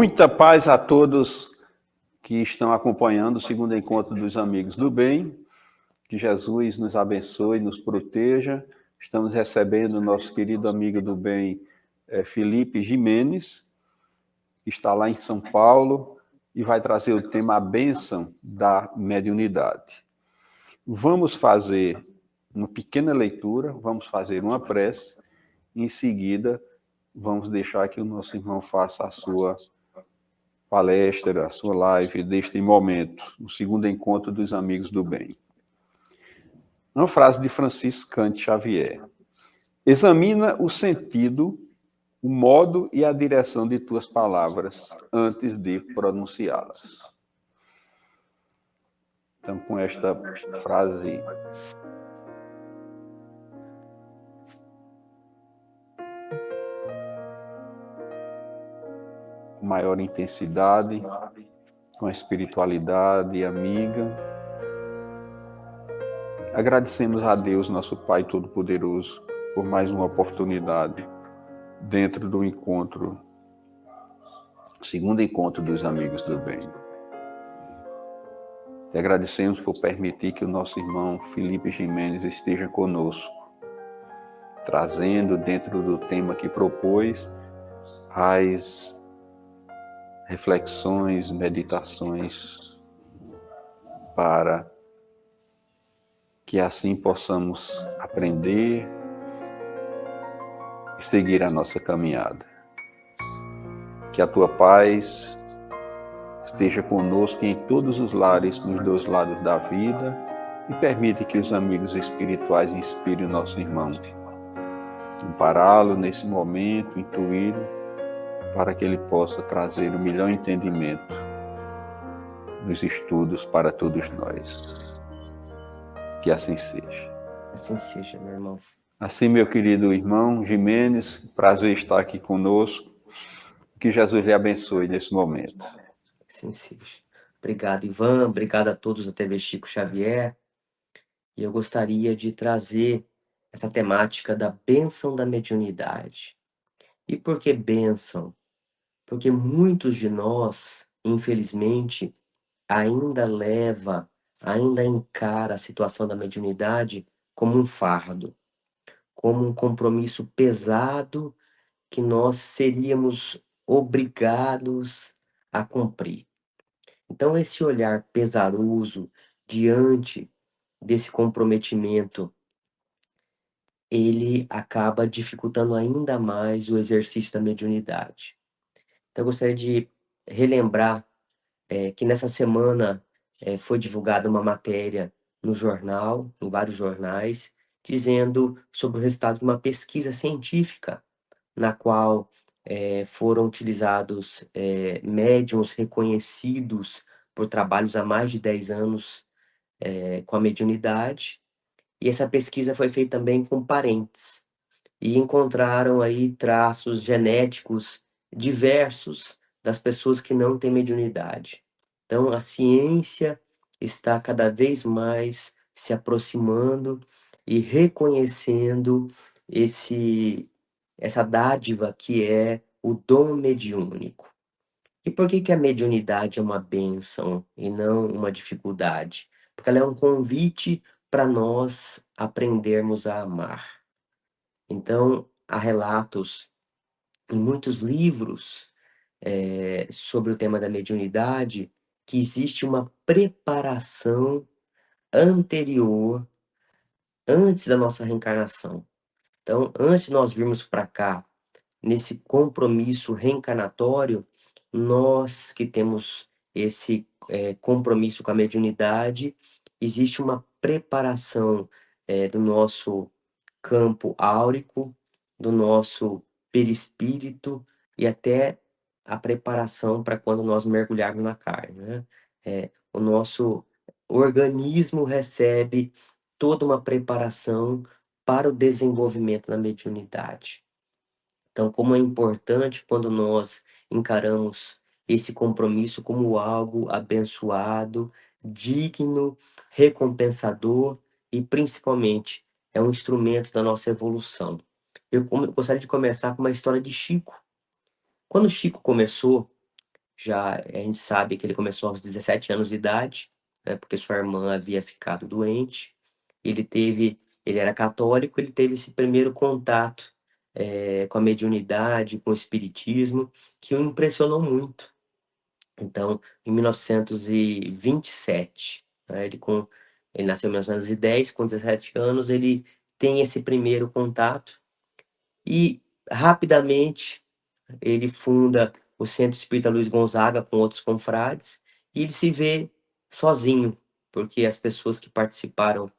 Muita paz a todos que estão acompanhando o segundo encontro dos amigos do bem. Que Jesus nos abençoe, nos proteja. Estamos recebendo o nosso querido amigo do bem, Felipe Jimenez, que está lá em São Paulo e vai trazer o tema A Bênção da Mediunidade. Vamos fazer uma pequena leitura, vamos fazer uma prece, e em seguida vamos deixar que o nosso irmão faça a sua palestra, a sua live deste momento, o segundo encontro dos amigos do bem. Uma frase de Francisco Cante Xavier: examina o sentido, o modo e a direção de tuas palavras antes de pronunciá-las. Então, com esta frase com maior intensidade, com a espiritualidade amiga, agradecemos a Deus, nosso Pai Todo-Poderoso, por mais uma oportunidade dentro do encontro, segundo encontro dos amigos do bem. Te agradecemos por permitir que o nosso irmão Felipe Jimenez esteja conosco, trazendo dentro do tema que propôs as reflexões, meditações, para que assim possamos aprender e seguir a nossa caminhada. Que a tua paz esteja conosco em todos os lares, nos dois lados da vida, e permite que os amigos espirituais inspirem o nosso irmão, ampará-lo nesse momento, intuí-lo, para que ele possa trazer o melhor entendimento dos estudos para todos nós. Que assim seja. Assim seja, meu irmão. Assim, meu querido irmão Jimenez, prazer estar aqui conosco. Que Jesus lhe abençoe nesse momento. Assim seja. Obrigado, Ivan. Obrigado a todos da TV Chico Xavier. E eu gostaria de trazer essa temática da bênção da mediunidade. E por que bênção? Porque muitos de nós, infelizmente, ainda encara a situação da mediunidade como um fardo, como um compromisso pesado que nós seríamos obrigados a cumprir. Então, esse olhar pesaroso diante desse comprometimento, ele acaba dificultando ainda mais o exercício da mediunidade. Então, eu gostaria de relembrar que nessa semana foi divulgada uma matéria no jornal, em vários jornais, dizendo sobre o resultado de uma pesquisa científica na qual foram utilizados médiuns reconhecidos por trabalhos há mais de 10 anos com a mediunidade. E essa pesquisa foi feita também com parentes. E encontraram aí traços genéticos diversos das pessoas que não têm mediunidade. Então, a ciência está cada vez mais se aproximando e reconhecendo essa dádiva que é o dom mediúnico. E por que a mediunidade é uma bênção e não uma dificuldade? Porque ela é um convite para nós aprendermos a amar. Então, há relatos em muitos livros sobre o tema da mediunidade que existe uma preparação anterior, antes da nossa reencarnação. Então, antes de nós virmos para cá, nesse compromisso reencarnatório, nós que temos esse compromisso com a mediunidade, existe uma preparação do nosso campo áurico, do nosso perispírito e até a preparação para quando nós mergulharmos na carne, né? O nosso organismo recebe toda uma preparação para o desenvolvimento da mediunidade. Então, como é importante quando nós encaramos esse compromisso como algo abençoado, digno, recompensador e, principalmente, é um instrumento da nossa evolução. Eu gostaria de começar com uma história de Chico. Quando Chico começou Já a gente sabe que ele começou aos 17 anos de idade, né, porque sua irmã havia ficado doente. Ele era católico, ele teve esse primeiro contato com a mediunidade, com o espiritismo, que o impressionou muito. Então, em 1927, né, ele nasceu em 1910, com 17 anos, ele tem esse primeiro contato e rapidamente ele funda o Centro Espírita Luiz Gonzaga com outros confrades e ele se vê sozinho, porque as pessoas que participaram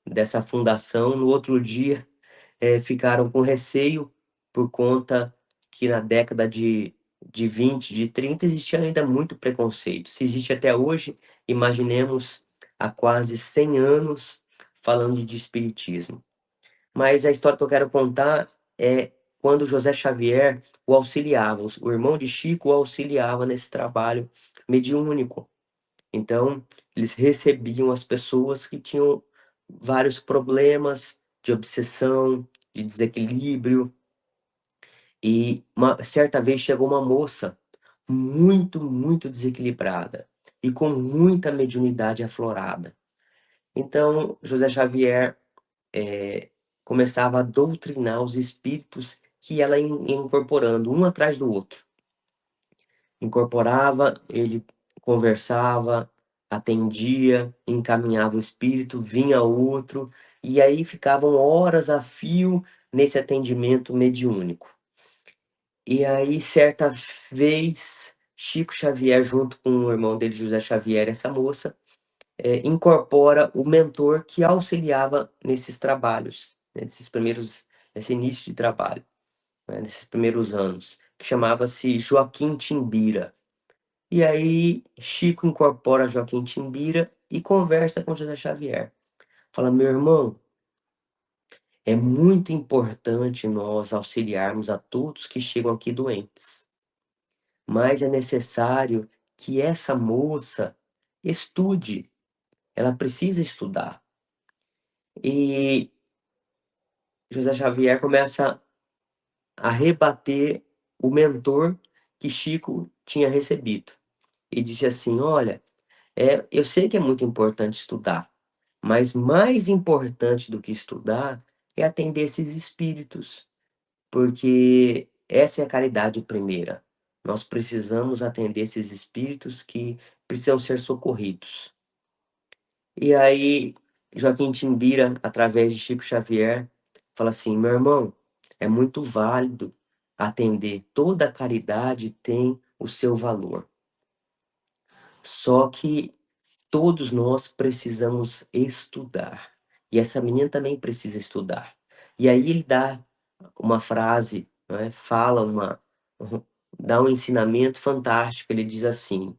dessa fundação, no outro dia, ficaram com receio por conta que na década de 20, de 30, existia ainda muito preconceito. Se existe até hoje, imaginemos há quase 100 anos falando de espiritismo. Mas a história que eu quero contar é quando José Xavier o auxiliava, o irmão de Chico o auxiliava nesse trabalho mediúnico. Então, eles recebiam as pessoas que tinham vários problemas de obsessão, de desequilíbrio. E uma certa vez chegou uma moça muito, muito desequilibrada e com muita mediunidade aflorada. Então, José Xavier começava a doutrinar os espíritos que ela ia incorporando, um atrás do outro. Incorporava, ele conversava, atendia, encaminhava o espírito, vinha outro, e aí ficavam horas a fio nesse atendimento mediúnico. E aí, certa vez, Chico Xavier, junto com o irmão dele, José Xavier, essa moça, incorpora o mentor que auxiliava nesses trabalhos, nesse início de trabalho, né, nesses primeiros anos, que chamava-se Joaquim Timbira. E aí Chico incorpora Joaquim Timbira e conversa com José Xavier. Fala, meu irmão, é muito importante nós auxiliarmos a todos que chegam aqui doentes, mas é necessário que essa moça estude, ela precisa estudar. E José Xavier começa a rebater o mentor que Chico tinha recebido. E disse assim: olha, eu sei que é muito importante estudar, mas mais importante do que estudar é atender esses espíritos, porque essa é a caridade primeira. Nós precisamos atender esses espíritos que precisam ser socorridos. E aí, Joaquim Timbira, através de Chico Xavier, fala assim: meu irmão, é muito válido atender, toda caridade tem o seu valor. Só que todos nós precisamos estudar. E essa menina também precisa estudar. E aí ele dá uma frase, né, dá um ensinamento fantástico. Ele diz assim: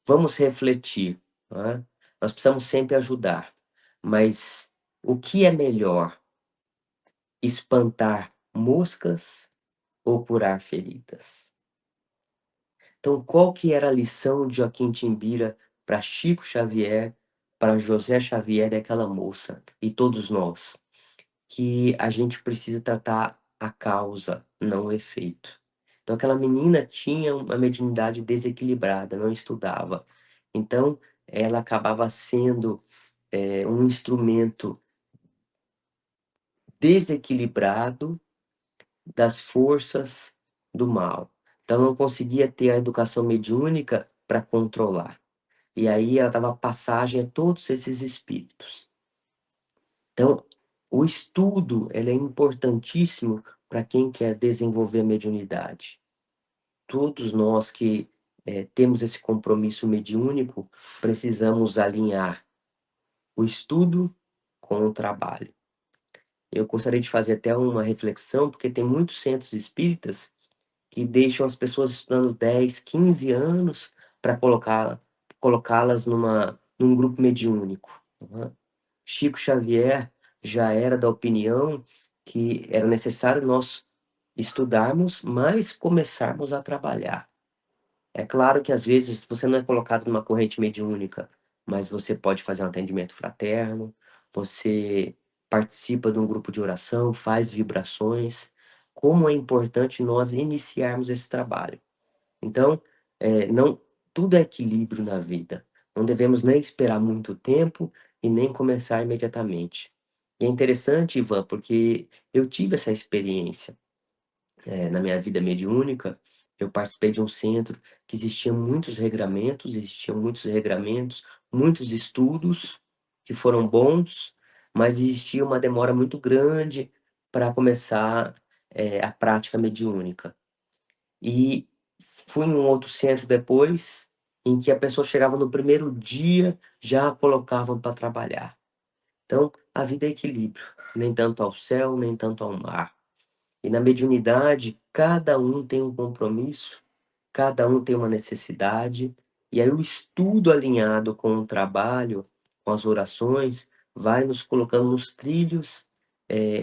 vamos refletir, né? Nós precisamos sempre ajudar, mas o que é melhor, espantar moscas ou curar feridas? Então, qual que era a lição de Joaquim Timbira para Chico Xavier, para José Xavier e aquela moça, e todos nós? Que a gente precisa tratar a causa, não o efeito. Então, aquela menina tinha uma mediunidade desequilibrada, não estudava. Então, ela acabava sendo um instrumento desequilibrado das forças do mal. Então, não conseguia ter a educação mediúnica para controlar. E aí ela dava passagem a todos esses espíritos. Então, o estudo ele é importantíssimo para quem quer desenvolver a mediunidade. Todos nós que temos esse compromisso mediúnico, precisamos alinhar o estudo com o trabalho. Eu gostaria de fazer até uma reflexão, porque tem muitos centros espíritas que deixam as pessoas estudando 10, 15 anos para colocá-las num grupo mediúnico, né? Chico Xavier já era da opinião que era necessário nós estudarmos, mas começarmos a trabalhar. É claro que às vezes você não é colocado numa corrente mediúnica, mas você pode fazer um atendimento fraterno, você participa de um grupo de oração, faz vibrações. Como é importante nós iniciarmos esse trabalho. Então, não, tudo é equilíbrio na vida. Não devemos nem esperar muito tempo e nem começar imediatamente. E é interessante, Ivan, porque eu tive essa experiência na minha vida mediúnica. Eu participei de um centro que existiam muitos regramentos, muitos estudos que foram bons, mas existia uma demora muito grande para começar a prática mediúnica. E fui em um outro centro depois, em que a pessoa chegava no primeiro dia, já a colocavam para trabalhar. Então, a vida é equilíbrio, nem tanto ao céu, nem tanto ao mar. E na mediunidade, cada um tem um compromisso, cada um tem uma necessidade, e aí o estudo alinhado com o trabalho, com as orações, vai nos colocando nos trilhos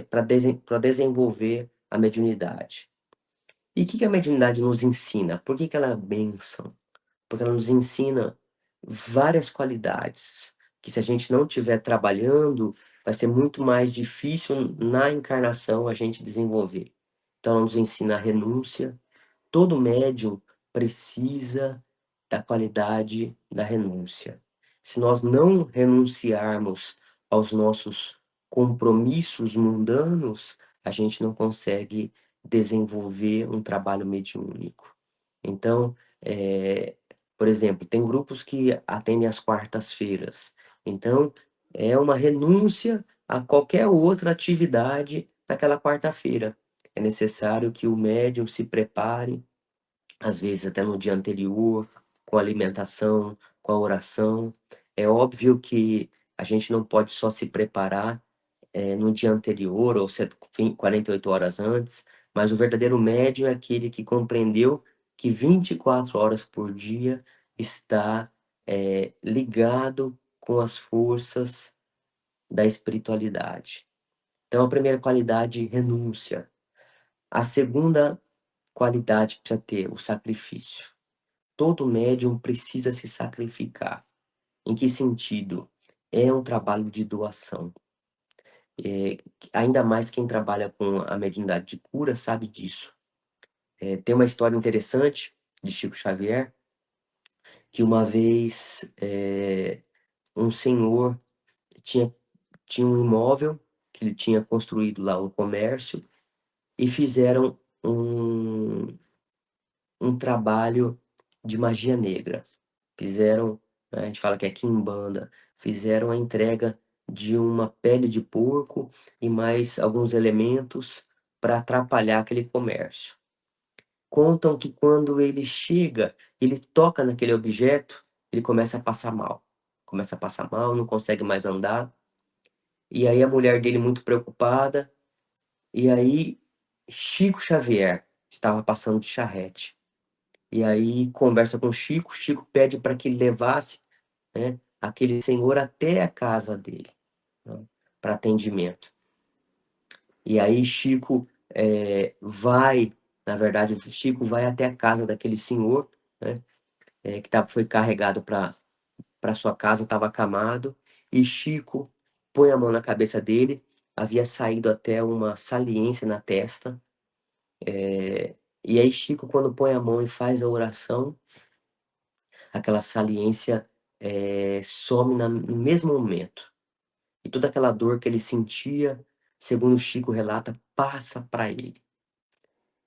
para desenvolver a mediunidade. E o que que a mediunidade nos ensina? Por que que ela é bênção? Porque ela nos ensina várias qualidades, que se a gente não estiver trabalhando, vai ser muito mais difícil na encarnação a gente desenvolver. Então, ela nos ensina a renúncia. Todo médium precisa da qualidade da renúncia. Se nós não renunciarmos aos nossos compromissos mundanos, a gente não consegue desenvolver um trabalho mediúnico. Então, por exemplo, tem grupos que atendem às quartas-feiras. Então, é uma renúncia a qualquer outra atividade naquela quarta-feira. É necessário que o médium se prepare, às vezes até no dia anterior, com a alimentação, com a oração. É óbvio que a gente não pode só se preparar no dia anterior ou 48 horas antes, mas o verdadeiro médium é aquele que compreendeu que 24 horas por dia está ligado com as forças da espiritualidade. Então, a primeira qualidade, renúncia. A segunda qualidade que precisa ter, o sacrifício. Todo médium precisa se sacrificar. Em que sentido? É um trabalho de doação. Ainda mais quem trabalha com a mediunidade de cura sabe disso. Tem uma história interessante de Chico Xavier, que uma vez um senhor tinha, tinha um imóvel que ele tinha construído lá um comércio e fizeram um trabalho de magia negra. Fizeram, né, a gente fala que é quimbanda, fizeram a entrega de uma pele de porco e mais alguns elementos para atrapalhar aquele comércio. Contam que quando ele chega, ele toca naquele objeto, ele começa a passar mal. Começa a passar mal, não consegue mais andar. E aí a mulher dele muito preocupada, e aí Chico Xavier estava passando de charrete. E aí conversa com Chico, Chico pede para que ele levasse, né, aquele senhor até a casa dele, né, para atendimento. E aí Chico vai, na verdade, Chico vai até a casa daquele senhor, né, foi carregado para sua casa, estava acamado, e Chico põe a mão na cabeça dele, havia saído até uma saliência na testa, e aí Chico, quando põe a mão e faz a oração, aquela saliência some no mesmo momento. E toda aquela dor que ele sentia, segundo Chico relata, passa para ele.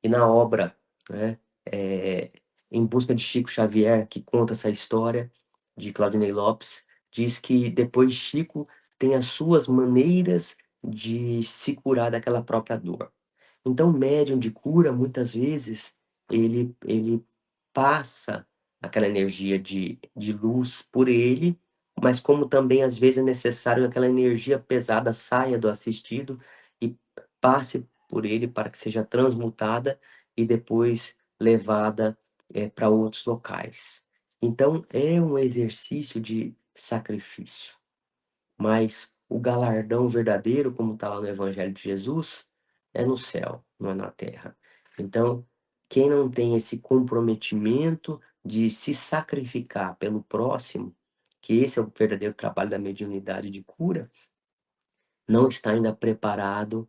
E na obra, né, Em Busca de Chico Xavier, que conta essa história, de Claudinei Lopes, diz que depois Chico tem as suas maneiras de se curar daquela própria dor. Então, o médium de cura, muitas vezes, ele passa aquela energia de luz por ele, mas como também às vezes é necessário que aquela energia pesada saia do assistido e passe por ele para que seja transmutada e depois levada para outros locais. Então, é um exercício de sacrifício. Mas o galardão verdadeiro, como está lá no Evangelho de Jesus, é no céu, não é na terra. Então, quem não tem esse comprometimento de se sacrificar pelo próximo, que esse é o verdadeiro trabalho da mediunidade de cura, não está ainda preparado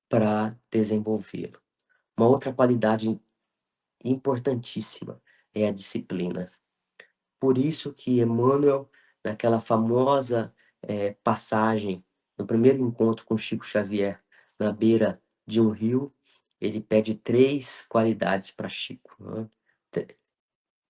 para desenvolvê-lo. Uma outra qualidade importantíssima é a disciplina. Por isso que Emmanuel, naquela famosa passagem, no primeiro encontro com Chico Xavier, na beira de um rio, ele pede 3 qualidades para Chico, né?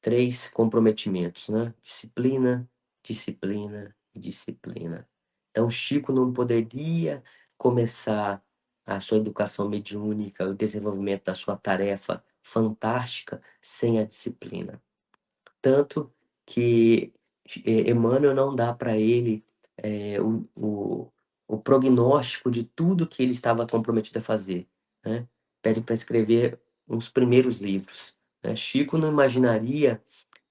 3 comprometimentos, né? Disciplina, disciplina e disciplina. Então, Chico não poderia começar a sua educação mediúnica, o desenvolvimento da sua tarefa fantástica, sem a disciplina. Tanto que Emmanuel não dá para ele o prognóstico de tudo que ele estava comprometido a fazer, né? Pede para escrever uns primeiros livros, né? Chico não imaginaria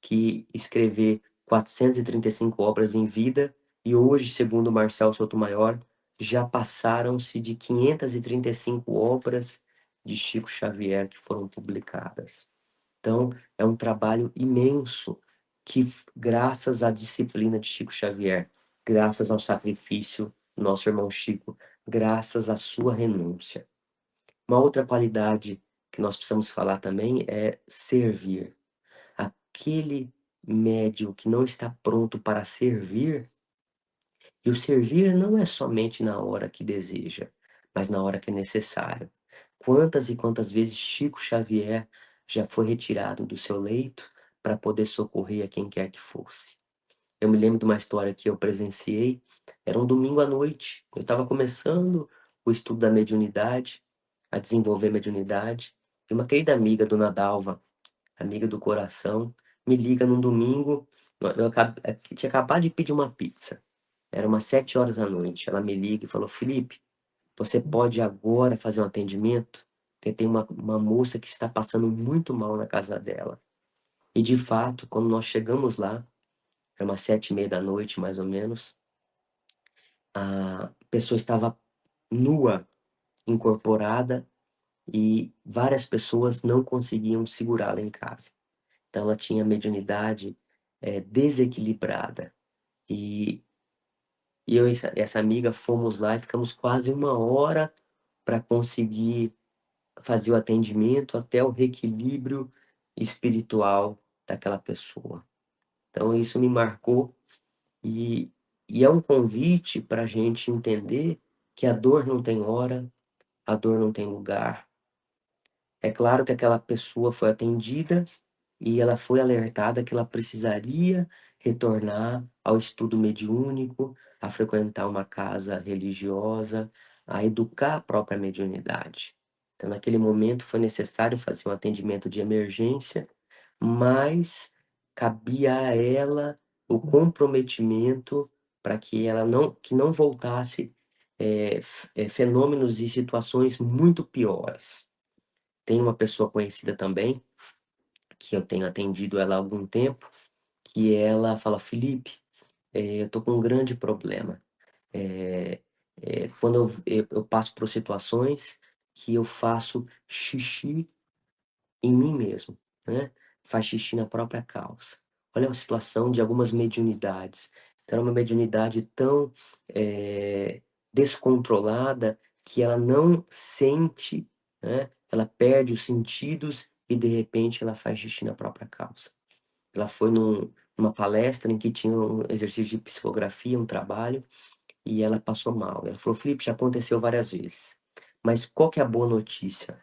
que escrever 435 obras em vida, e hoje, segundo Marcel Sotomayor, já passaram-se de 535 obras de Chico Xavier que foram publicadas. Então, é um trabalho imenso que, graças à disciplina de Chico Xavier, graças ao sacrifício do nosso irmão Chico, graças à sua renúncia. Uma outra qualidade que nós precisamos falar também é servir. Aquele médium que não está pronto para servir, e o servir não é somente na hora que deseja, mas na hora que é necessário. Quantas e quantas vezes Chico Xavier já foi retirado do seu leito para poder socorrer a quem quer que fosse. Eu me lembro de uma história que eu presenciei, era um domingo à noite, eu estava começando o estudo da mediunidade, a desenvolver mediunidade, e uma querida amiga, Dona Dalva, amiga do coração, me liga num domingo, eu tinha acabado de pedir uma pizza, era umas 7 horas da noite, ela me liga e falou, Felipe, você pode agora fazer um atendimento? Porque tem uma moça que está passando muito mal na casa dela. E de fato, quando nós chegamos lá, era umas 7h30 da noite, mais ou menos, a pessoa estava nua, incorporada, e várias pessoas não conseguiam segurá-la em casa. Então ela tinha a mediunidade desequilibrada. E, e eu e essa amiga fomos lá e ficamos quase 1 hora para conseguir fazer o atendimento até o reequilíbrio espiritual daquela pessoa. Então isso me marcou e, e é um convite para a gente entender que a dor não tem hora, a dor não tem lugar. É claro que aquela pessoa foi atendida e ela foi alertada que ela precisaria retornar ao estudo mediúnico, a frequentar uma casa religiosa, a educar a própria mediunidade. Então, naquele momento foi necessário fazer um atendimento de emergência, mas cabia a ela o comprometimento para que ela não voltasse fenômenos e situações muito piores. Tem uma pessoa conhecida também, que eu tenho atendido ela há algum tempo, que ela fala, Felipe, eu tô com um grande problema. Eh, quando eu passo por situações que eu faço xixi em mim mesmo, né? Faz xixi na própria calça. Olha a situação de algumas mediunidades. Então, é uma mediunidade tão descontrolada que ela não sente, né? Ela perde os sentidos e de repente ela faz xixi na própria calça. Ela foi numa palestra em que tinha um exercício de psicografia, um trabalho, e ela passou mal. Ela falou, Felipe, já aconteceu várias vezes. Mas qual que é a boa notícia?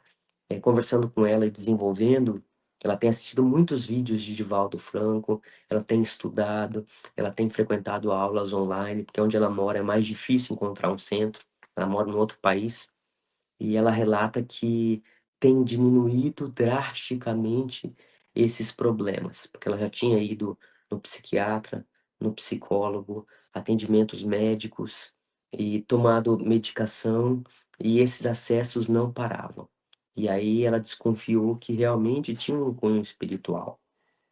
Conversando com ela e desenvolvendo, ela tem assistido muitos vídeos de Divaldo Franco, ela tem estudado, ela tem frequentado aulas online, porque onde ela mora é mais difícil encontrar um centro, ela mora em outro país, e ela relata que tem diminuído drasticamente esses problemas, porque ela já tinha ido no psiquiatra, no psicólogo, atendimentos médicos e tomado medicação, e esses acessos não paravam. E aí ela desconfiou que realmente tinha um cunho espiritual.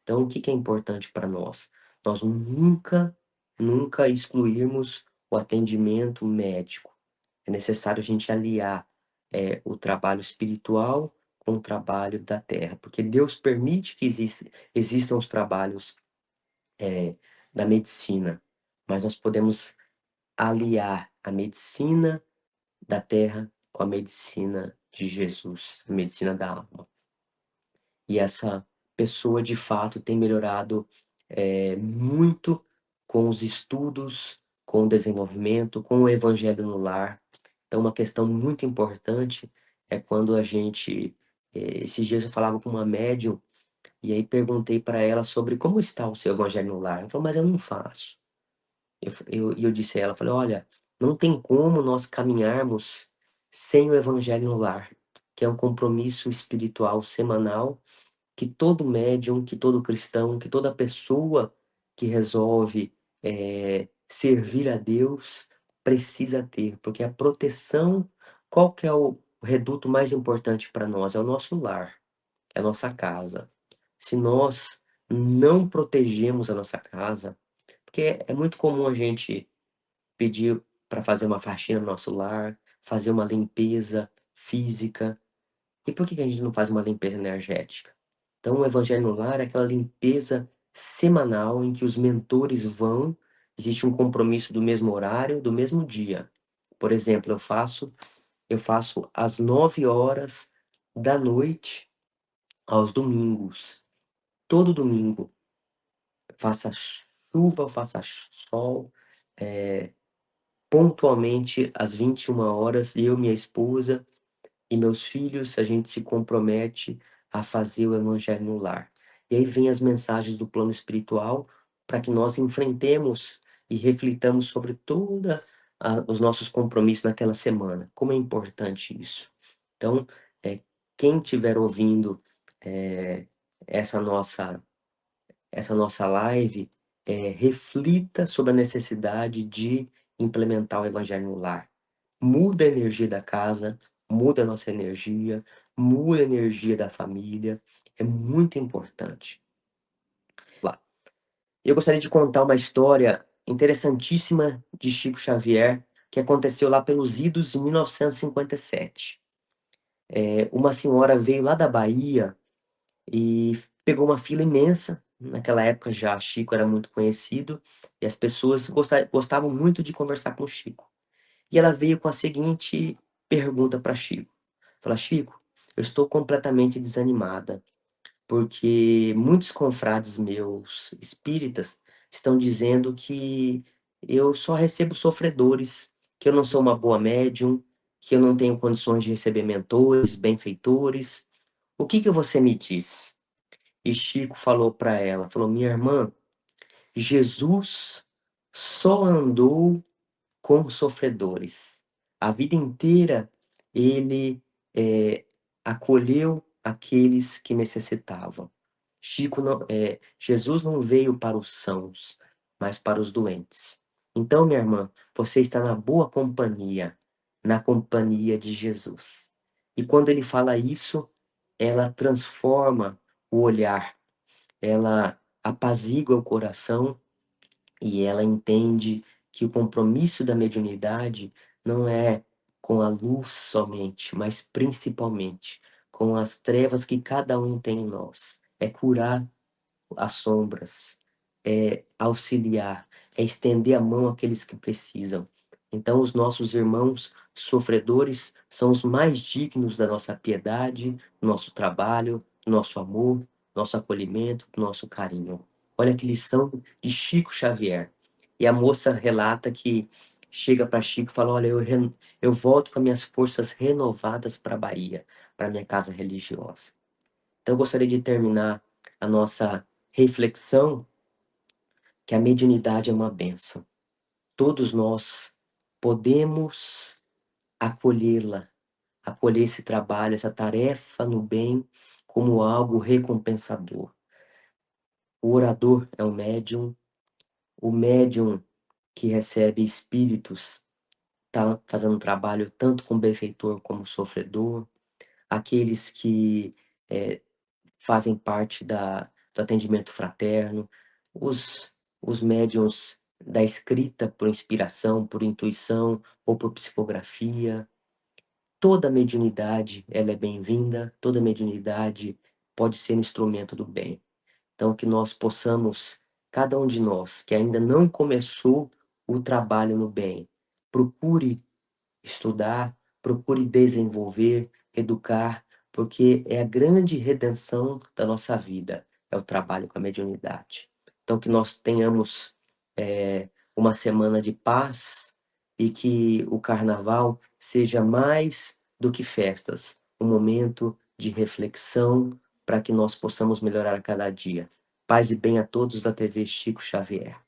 Então, o que que é importante para nós? Nós nunca excluirmos o atendimento médico. É necessário a gente aliar o trabalho espiritual com o trabalho da terra, porque Deus permite que existam os trabalhos da medicina, mas nós podemos aliar a medicina da terra com a medicina de Jesus, a medicina da alma. E essa pessoa de fato tem melhorado muito com os estudos, com o desenvolvimento, com o evangelho no lar. Então, uma questão muito importante é quando a gente. Esses dias eu falava com uma médium e aí perguntei para ela sobre como está o seu evangelho no lar. Ela falou, mas eu não faço. E eu disse a ela, falei, olha, não tem como nós caminharmos sem o evangelho no lar, que é um compromisso espiritual semanal que todo médium, que todo cristão, que toda pessoa que resolve servir a Deus precisa ter, porque a proteção, qual que é o reduto mais importante para nós? É o nosso lar, é a nossa casa. Se nós não protegemos a nossa casa, porque é muito comum a gente pedir para fazer uma faxina no nosso lar, fazer uma limpeza física, e por que que a gente não faz uma limpeza energética? Então, o Evangelho no Lar é aquela limpeza semanal em que os mentores vão, existe um compromisso do mesmo horário, do mesmo dia. Por exemplo, eu faço às 9 horas da noite aos domingos. Todo domingo, faça chuva, faça sol, eh, pontualmente às 21 horas, eu, minha esposa e meus filhos, a gente se compromete a fazer o evangelho no lar. E aí vem as mensagens do plano espiritual para que nós enfrentemos e reflitamos sobre toda os nossos compromissos naquela semana. Como é importante isso. Então, quem estiver ouvindo eh, essa nossa essa nossa live, reflita sobre a necessidade de implementar o evangelho no lar. Muda a energia da casa, muda a nossa energia, muda a energia da família. É muito importante. Lá. Eu gostaria de contar uma história interessantíssima de Chico Xavier, que aconteceu lá pelos idos de 1957. Uma senhora veio lá da Bahia e pegou uma fila imensa. Naquela época já Chico era muito conhecido e as pessoas gostavam muito de conversar com o Chico. E ela veio com a seguinte pergunta para Chico. Fala, Chico, eu estou completamente desanimada, porque muitos confrades meus espíritas estão dizendo que eu só recebo sofredores, que eu não sou uma boa médium, que eu não tenho condições de receber mentores, benfeitores. O que que você me diz? E Chico falou para ela, falou, minha irmã, Jesus só andou com sofredores. A vida inteira ele acolheu aqueles que necessitavam. Jesus não veio para os sãos, mas para os doentes. Então, minha irmã, você está na boa companhia, na companhia de Jesus. E quando ele fala isso, ela transforma o olhar, ela apazigua o coração e ela entende que o compromisso da mediunidade não é com a luz somente, mas principalmente com as trevas que cada um tem em nós. É curar as sombras, é auxiliar, é estender a mão àqueles que precisam. Então, os nossos irmãos sofredores são os mais dignos da nossa piedade, do nosso trabalho, do nosso amor, nosso acolhimento, do nosso carinho. Olha que lição de Chico Xavier. E a moça relata que chega para Chico e fala: Olha, eu volto com minhas forças renovadas para a Bahia, para minha casa religiosa. Então, eu gostaria de terminar a nossa reflexão que a mediunidade é uma bênção. Todos nós podemos acolhê-la, acolher esse trabalho, essa tarefa no bem como algo recompensador. O orador é um médium, o médium que recebe espíritos está fazendo um trabalho tanto com benfeitor como sofredor, aqueles que eh, fazem parte do atendimento fraterno, os, os médiuns da escrita por inspiração, por intuição ou por psicografia. Toda mediunidade ela é bem-vinda, toda mediunidade pode ser um instrumento do bem. Então, que nós possamos, cada um de nós que ainda não começou o trabalho no bem, procure estudar, procure desenvolver, educar, porque é a grande redenção da nossa vida. é o trabalho com a mediunidade. Então, que nós tenhamos uma semana de paz e que o carnaval seja mais do que festas, um momento de reflexão para que nós possamos melhorar a cada dia. Paz e bem a todos da TV Chico Xavier.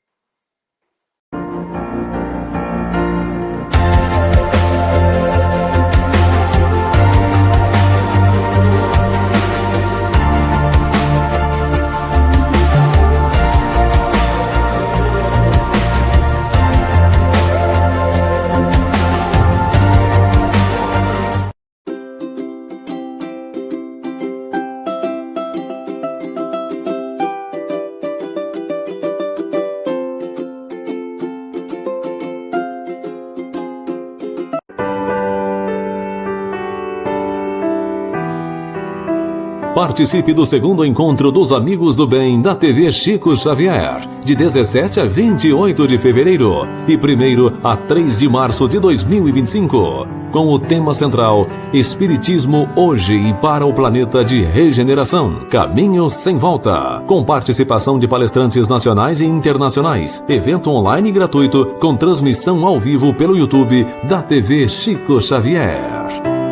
Participe do segundo encontro dos Amigos do Bem da TV Chico Xavier, de 17 a 28 de fevereiro e 1º a 3 de março de 2025, com o tema central Espiritismo hoje e para o planeta de regeneração, Caminho sem volta, com participação de palestrantes nacionais e internacionais, evento online gratuito com transmissão ao vivo pelo YouTube da TV Chico Xavier.